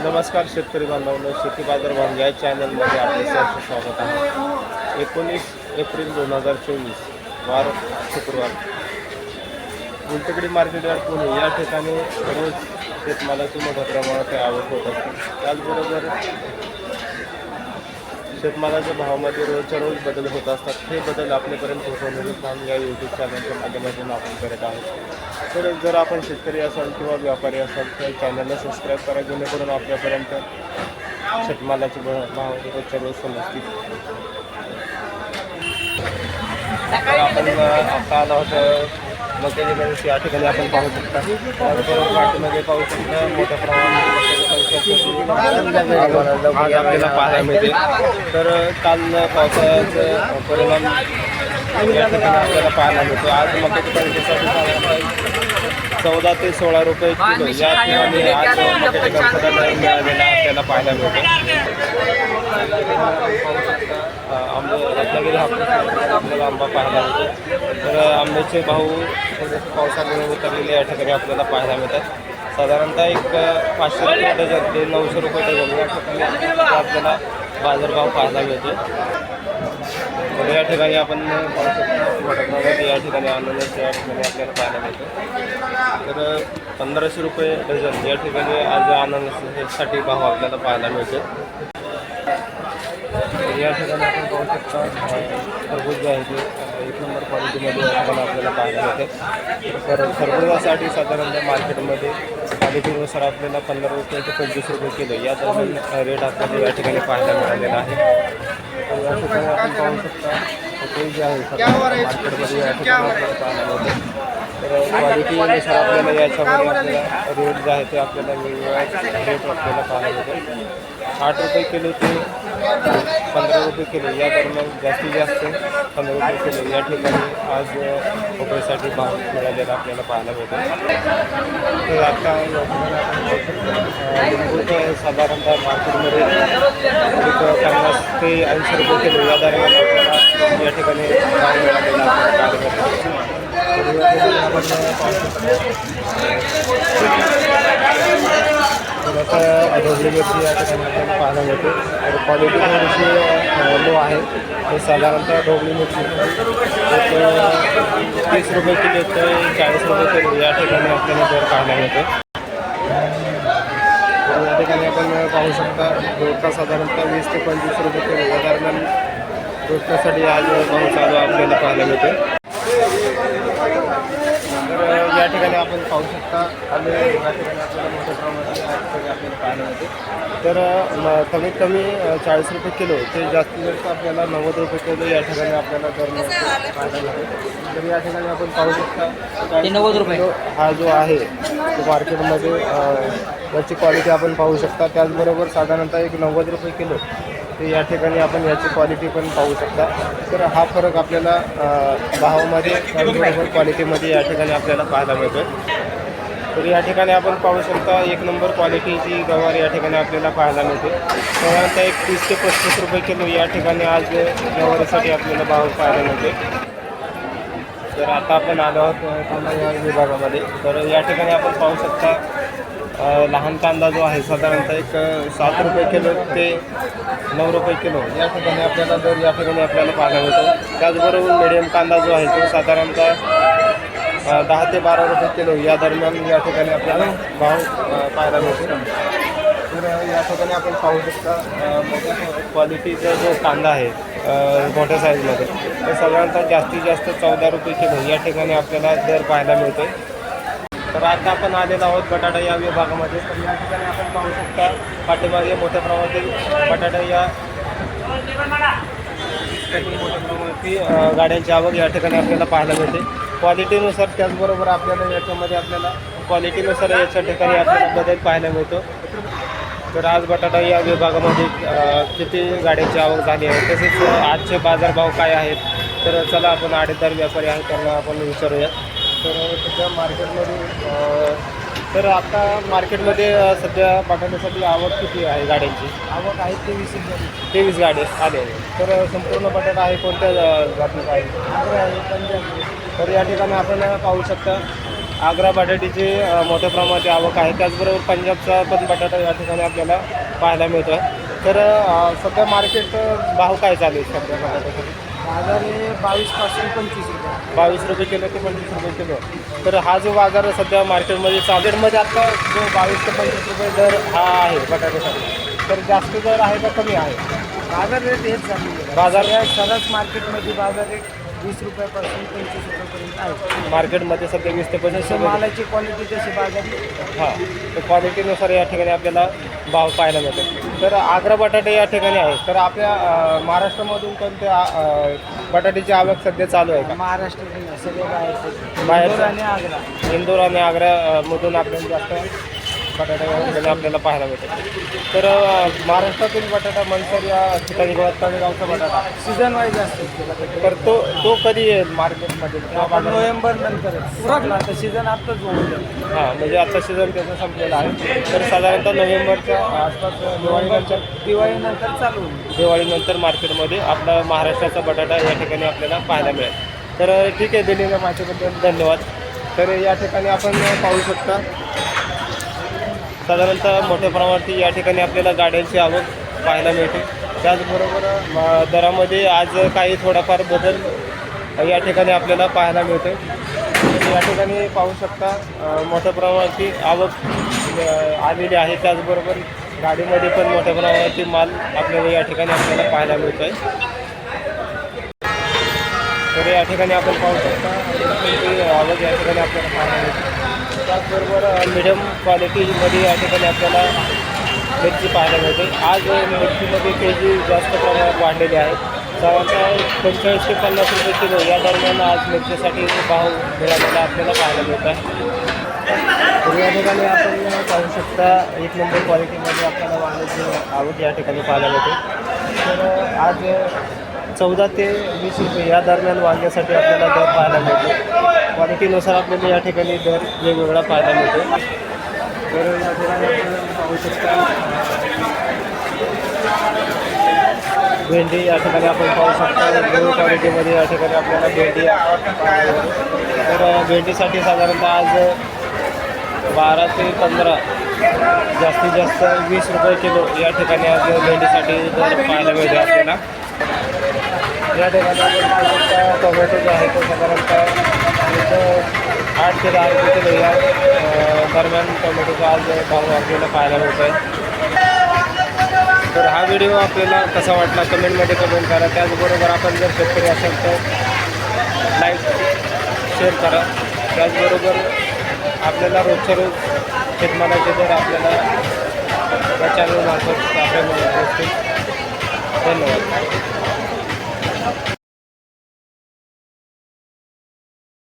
नमस्कार शेतकरी बांधवांनो, शेती बाजार भाव या चॅनलमध्ये आपले सहर्ष स्वागत आहे. 19 एप्रिल 2024 वार शुक्रवार. गुलटेकडी मार्केट यार्ड पुणे या ठिकाणी रोज शेतमालाची मोठ्या प्रमाणात आवक होत असते. त्याचबरोबर शेतमालाच्या भावामध्ये रोजच्या रोज बदल होत असतात. हे बदल आपल्यापर्यंत पोहोचवण्याचे काम या यूट्यूब चॅनलच्या माध्यमातून आपण करत आहोत. तर जर आपण शेतकरी असाल किंवा व्यापारी असाल तर चॅनलला सबस्क्राईब करा, जेणेकरून आपल्यापर्यंत शेतमालाचे भाव रोजच्या रोज समजतील. तर आपण आता आलो आहोत मक्याची गणेश या ठिकाणी आपण पाहू शकता. त्याचबरोबर वाटेमध्ये पाहू शकता मोठ्या प्रमाणात आपल्याला पाहायला मिळते. तर काल पावसाळ्याचा परिणाम या ठिकाणी आपल्याला पाहायला मिळतो. आज मक्याच्या गणेशासाठी 14 ते 16 रुपये किलो या ठिकाणी आज मक्याच्या गणेशाला दर मिळालेला आपल्याला पाहायला मिळतो. रत्नागिरी आपल्याला आंबा पाहायला मिळतो. तर आंब्याचे भाव पावसामुळे उतरलेले या ठिकाणी आपल्याला पाहायला मिळतात. साधारणतः एक 500 रुपये डझन ते 900 रुपये डझन या ठिकाणी आपल्याला बाजारभाव पाहायला मिळतो. तर या ठिकाणी आपण पाहू शकतो मोठ्या या ठिकाणी अननस या ठिकाणी आपल्याला पाहायला मिळतो. तर 1500 रुपये डझन या ठिकाणी आज अननससाठी भाव आपल्याला पाहायला मिळतो. या ठिकाणी आपण पाहू शकता खरबूज जे आहे ते 1 नंबर क्वालिटीमध्ये या ठिकाणी आपल्याला पाहायला मिळते. तर खरबुजासाठी साधारणतः मार्केटमध्ये क्वालिटीनुसार आपल्याला 15 रुपये ते 25 रुपये किलो या दरम्यान रेट आपल्याला या ठिकाणी पाहायला मिळालेला आहे. तर या ठिकाणी आपण पाहू शकता ते जे आहे मार्केटमध्ये या ठिकाणी आपल्याला पाहायला मिळते. तर क्वालिटीनुसार आपल्याला याच्यामध्ये आपल्याला रेट जे आहे ते आपल्याला वेगवेगळ्या रेट आपल्याला पाहायला मिळते. 8 रुपये किलो ते 15 रुपये किलो या दरम्यान जास्तीत जास्त 15 रुपये किलो या ठिकाणी आज रुपयासाठी भाव मिळालेला आपल्याला पाहायला मिळतो. तर आता लिंबूचं साधारणतः मार्केटमध्ये 50 ते 80 रुपये किलो या दरम्यान आपल्याला या ठिकाणी भाव मिळालेला आपल्याला पाहायला मिळतो. थोडासा ढोबळी मिरची या ठिकाणी आपल्याला पाहायला मिळते. तर क्वालिटी थोडीशी लो आहे. तर साधारणतः ढोबळी मिरची एक 30 रुपये किलो ते 40 रुपये किलो या ठिकाणी आपल्याला दर पाहायला मिळतो. तर या ठिकाणी आपण पाहू शकता दोडका साधारणतः 20 ते 25 रुपये किलो या दरम्यान दोडक्यासाठी आज भाव चालू आपल्याला पाहायला मिळतो. तर या ठिकाणी आपण पाहू शकता आम्ही या ठिकाणी आपल्याला मोठ्या प्रमाणात आपल्याला पाहायला मिळते. तर कमीत कमी 40 रुपये किलो ते जास्तीत जास्त आपल्याला 90 रुपये किलो या ठिकाणी आपल्याला दर पाहायला मिळते. तर या ठिकाणी आपण पाहू शकता 90 रुपये हा जो आहे तो मार्केटमध्ये याची क्वालिटी आपण पाहू शकता. त्याचबरोबर साधारणतः एक 90 रुपये किलो ते या ठिकाणी आपण याची क्वालिटी पण पाहू शकता. तर हा फरक आपल्याला भावामध्ये त्याचबरोबर क्वालिटीमध्ये या ठिकाणी आपल्याला पाहायला मिळतो. तर या ठिकाणी आपण पाहू शकता 1 नंबर क्वालिटीची गवार या ठिकाणी आपल्याला पाहायला मिळते. साधारणतः एक 30 ते 35 रुपये किलो या ठिकाणी आज गवारीसाठी आपल्याला भाव पाहायला मिळते. तर आता आपण आलो आहोत कांदा या विभागामध्ये. तर या ठिकाणी आपण पाहू शकता लहान कांदा जो आहे साधारणतः एक 7 रुपये किलो ते 9 रुपये किलो या ठिकाणी आपल्याला दर या ठिकाणी आपल्याला पाहायला मिळतो. त्याचबरोबर मिडियम कांदा जो आहे तो साधारणतः 10 ते 12 रुपये किलो या दरम्यान या ठिकाणी आपल्याला भाव पाहायला मिळतो. तर या ठिकाणी आपण पाहू शकता मोठ्या क्वालिटीचा जो कांदा आहे मोठ्या साईजमध्ये तर साधारणतः जास्तीत जास्त 14 रुपये किलो या ठिकाणी आपल्याला दर पाहायला मिळतो. तर आता आपण आलेलो आहोत बटाटा या विभागामध्ये. तर या ठिकाणी आपण पाहू शकता पाठीमागे मोठ्या प्रमाणात बटाटा या मोठ्या प्रमाणात गाड्यांची आवक या ठिकाणी आपल्याला पाहायला मिळते. क्वालिटीनुसार त्याचबरोबर आपल्याला याच्यामध्ये आपल्याला क्वालिटीनुसार याच्या ठिकाणी आपल्याला बदल पाहायला मिळतो. तर आज बटाटा या विभागामध्ये किती गाड्यांची आवक झाली आहे तसेच आजचे बाजारभाव काय आहेत तर चला आपण आडेदार व्यापारी आहेत त्यांना आपण विचारूया. तर सध्या मार्केटमध्ये तर आता मार्केटमध्ये सध्या बटाट्यासाठी आवक किती आहे गाड्यांची? आवक आहे 23 गाडी आले. तर संपूर्ण बटाटा आहे कोणत्या जातीचा आहे? पंजाब. तर या ठिकाणी आपण पाहू शकता आग्रा बटाट्याची मोठ्या प्रमाणात आवक आहे. त्याचबरोबर पंजाबचा पण बटाटा या ठिकाणी आपल्याला पाहायला मिळतो आहे. तर सध्या मार्केट भाव काय चालू आहे सध्या बटाट्यासाठी? बाजार हे 22 पासून 25 रुपये. 22 रुपये किलो ते 25 रुपये किलो. तर हा जो बाजार सध्या मार्केटमध्ये चालेलमध्ये आता जो 22 ते 25 रुपये दर हा आहे बटाट्यासाठी, तर जास्त दर आहे का कमी आहे? बाजार रेट हेच चालू बाजार या सर्वच मार्केटमध्ये बाजार रेट 20 रुपयापासून 25 रुपयापर्यंत आहे. मार्केटमध्ये सध्या 20 ते 25 जसे रुपये. मालाची क्वालिटी तशी बाजार हां, तर क्वालिटीनुसार या ठिकाणी आपल्याला भाव पाहायला मिळतो. तर आग्रा बटाटे या ठिकाणी आहे. तर आपल्या महाराष्ट्रामधून कोणत्या बटाट्याची आवक सध्या चालू आहे का? महाराष्ट्रातून सगळे बाहेर बाहेरचं? आणि आग्रा. इंदोर आणि आग्रा मधून आपल्याला जास्त बटाटा या ठिकाणी आपल्याला पाहायला मिळतो. तर महाराष्ट्रातील बटाटा मनसर या ठिकाणी तळेगावचा बटाटा सीझन वाईज असतो. तर तो कधी येईल मार्केटमध्ये? आपण नोव्हेंबर नंतरच आता सीझन आत्ताच होऊन जाईल. हां, म्हणजे आता सीझन त्याचा संपलेला आहे. तर साधारणतः नोव्हेंबरच्या आसपास दिवाळीनंतर चालू होईल. दिवाळीनंतर मार्केटमध्ये आपला महाराष्ट्राचा बटाटा या ठिकाणी आपल्याला पाहायला मिळेल. तर ठीक आहे, दिलेल्या माहितीबद्दल धन्यवाद. तर या ठिकाणी आपण पाहू शकता साधारणतः मोठ्या प्रमाणात या ठिकाणी आपल्याला गाड्यांची आवक पाहायला मिळते. त्याचबरोबर दरामध्ये आज काही थोडाफार बदल या ठिकाणी आपल्याला पाहायला मिळतो. या ठिकाणी पाहू शकता मोठ्या प्रमाणाची आवक आलेली आहे. त्याचबरोबर गाडीमध्ये पण मोठ्या प्रमाणाची माल आपल्याला या ठिकाणी आपल्याला पाहायला मिळतो आहे. तर या ठिकाणी आपण पाहू शकता आवक या ठिकाणी आपल्याला पाहायला मिळते. त्याचबरोबर मिडियम क्वालिटीमध्ये या ठिकाणी आपल्याला मिरची पाहायला मिळते. आज मिरचीमध्ये के जी जास्त प्रमाणात वाढलेले आहेत. साधारणतः 45 ते 50 रुपये किलो या दरम्यान आज मिरचीसाठी भाव मिळालेला आपल्याला पाहायला मिळत आहे. तर या ठिकाणी आपण पाहू शकता 1 नंबर क्वालिटीमध्ये आपल्याला वांग्याची आवक या ठिकाणी पाहायला मिळते. तर आज 14 ते 20 रुपये या दरम्यान वांग्यासाठी आपल्याला दर पाहायला मिळतो. क्वालिटीनुसार आपल्याला या ठिकाणी दर वेगवेगळा पाहायला मिळतो. तर या ठिकाणी आपण पाहू शकता भेंडी या ठिकाणी आपण पाहू शकता लो क्वालिटीमध्ये या ठिकाणी आपल्याला भेंडी पाहायला मिळते. तर भेंडीसाठी साधारणतः आज 12 ते 15 जास्तीत जास्त 20 रुपये किलो या ठिकाणी आज भेंडीसाठी दर पाहायला मिळते आपल्याला. या ठिकाणी आपण पाहू शकता टोमॅटो जो आहे तो साधारणतः 8 ते 10 रुपये किलो या दरम्यान टोमॅटोचा आज भाव आपल्याला पाहायला मिळतो आहे. तर हा व्हिडिओ आपल्याला कसा वाटला कमेंटमध्ये कमेंट करा. त्याचबरोबर आपण जर शेतकरी असाल तर लाईक शेअर करा. त्याचबरोबर आपल्याला रोजच्या रोज शेतमालाचे दर आपल्याला या चॅनलमार्फत आपल्याला धन्यवाद.